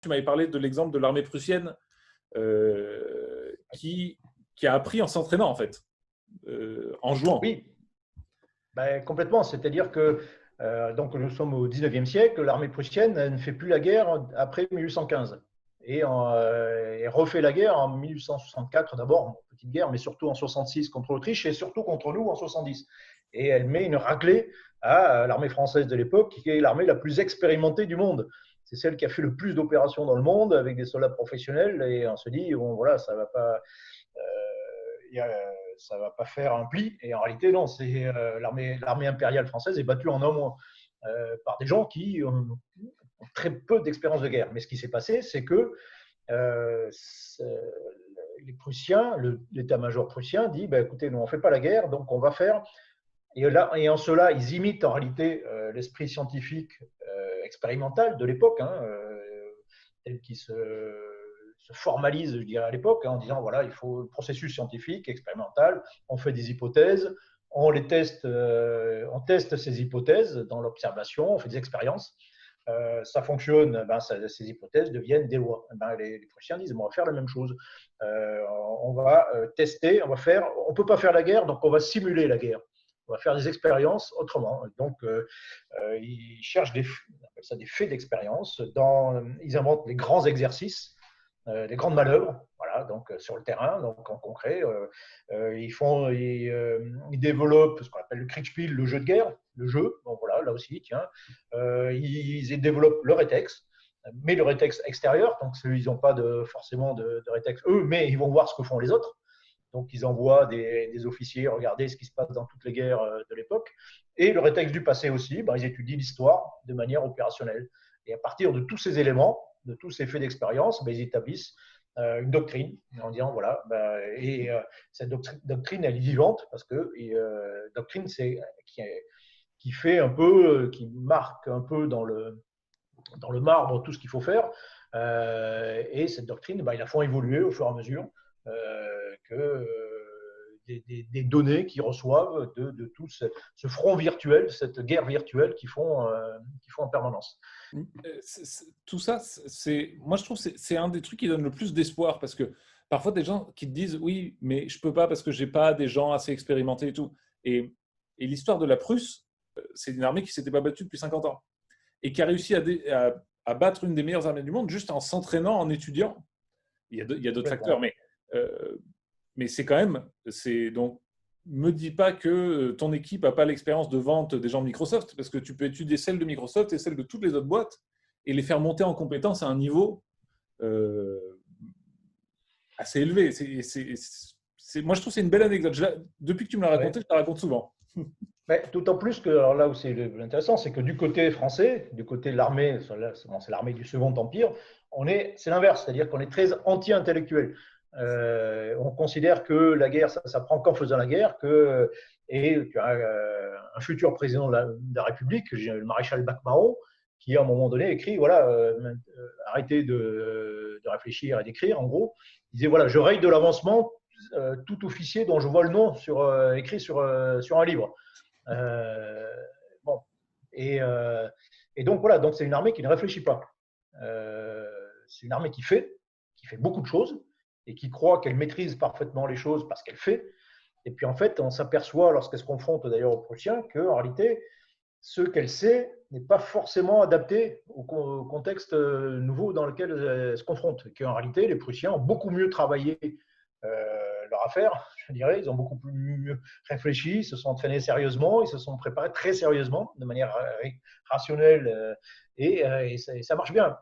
Tu m'avais parlé de l'exemple de l'armée prussienne qui a appris en s'entraînant, en fait, en jouant. Oui, ben, complètement. C'est-à-dire que donc nous sommes au 19e siècle, l'armée prussienne ne fait plus la guerre après 1815 et refait la guerre en 1864 d'abord, petite guerre, mais surtout en 66 contre l'Autriche et surtout contre nous en 70. Et elle met une raclée à l'armée française de l'époque, qui est l'armée la plus expérimentée du monde. C'est celle qui a fait le plus d'opérations dans le monde avec des soldats professionnels. Et on se dit, bon, voilà, ça va pas. Ça va pas faire un pli. Et en réalité, non, c'est l'armée impériale française est battue en un mois par des gens qui ont très peu d'expérience de guerre. Mais ce qui s'est passé, c'est que euh, les Prussiens, l'état-major prussien dit bah, écoutez, nous on ne fait pas la guerre, donc on va faire. Et en cela, ils imitent en réalité l'esprit scientifique expérimental de l'époque, tel qu'il se formalise, je dirais, à l'époque, en disant voilà, il faut le processus scientifique, expérimental, on fait des hypothèses, on les teste, on teste ces hypothèses dans l'observation, on fait des expériences. Ça fonctionne, ben, ces hypothèses deviennent des lois. Ben, les Prussiens disent on va faire la même chose. On va tester, on ne peut pas faire la guerre, donc on va simuler la guerre. On va faire des expériences autrement. Donc, ils cherchent on appelle ça des faits d'expérience. Ils inventent les grands exercices, les grandes manœuvres, voilà, donc sur le terrain, donc en concret. Ils développent ce qu'on appelle le Kriegspiel, le jeu de guerre, le jeu. Donc voilà, là aussi, tiens, ils développent le rétex, mais le rétex extérieur. Donc ils n'ont pas forcément de rétex eux, mais ils vont voir ce que font les autres. Donc, ils envoient des officiers regarder ce qui se passe dans toutes les guerres de l'époque. Et le rétexte du passé aussi, ben, ils étudient l'histoire de manière opérationnelle. Et à partir de tous ces éléments, de tous ces faits d'expérience, ben, ils établissent une doctrine en disant voilà, ben, cette doctrine, elle est vivante parce que doctrine, c'est qui fait un peu, qui marque un peu dans le marbre tout ce qu'il faut faire. Et cette doctrine, ben, ils la font évoluer au fur et à mesure que des données qu'ils reçoivent de tout ce front virtuel, cette guerre virtuelle qu'ils font en permanence. Tout ça, moi je trouve que c'est un des trucs qui donne le plus d'espoir parce que parfois des gens qui te disent oui, mais je peux pas parce que j'ai pas des gens assez expérimentés et tout. Et l'histoire de la Prusse, c'est une armée qui s'était pas battue depuis 50 ans et qui a réussi à battre une des meilleures armées du monde juste en s'entraînant, en étudiant. Il y a d'autres facteurs, mais c'est quand même, donc me dis pas que ton équipe n'a pas l'expérience de vente des gens de Microsoft, parce que tu peux étudier celle de Microsoft et celle de toutes les autres boîtes et les faire monter en compétences à un niveau assez élevé. Moi, je trouve que c'est une belle anecdote. Depuis que tu me l'as raconté, je la raconte souvent. Mais d'autant plus que alors là où c'est intéressant, c'est que du côté français, du côté de l'armée, c'est l'armée du Second Empire, c'est l'inverse, c'est-à-dire qu'on est très anti-intellectuel. On considère que la guerre, ça prend qu'en faisant la guerre, et tu as un futur président de la République, le maréchal Bac-Maron, qui à un moment donné écrit voilà, arrêtez de réfléchir et d'écrire, en gros. Il disait voilà, je raye de l'avancement tout officier dont je vois le nom écrit sur un livre. Bon. Et donc voilà, donc c'est une armée qui ne réfléchit pas. C'est une armée qui fait beaucoup de choses et qui croit qu'elle maîtrise parfaitement les choses parce qu'elle fait. Et puis en fait, on s'aperçoit lorsqu'elle se confronte d'ailleurs aux Prussiens qu'en réalité, ce qu'elle sait n'est pas forcément adapté au contexte nouveau dans lequel elle se confronte. Qu'en réalité, les Prussiens ont beaucoup mieux travaillé leur affaire, je dirais. Ils ont beaucoup mieux réfléchi, ils se sont entraînés sérieusement, ils se sont préparés très sérieusement, de manière rationnelle, et ça marche bien.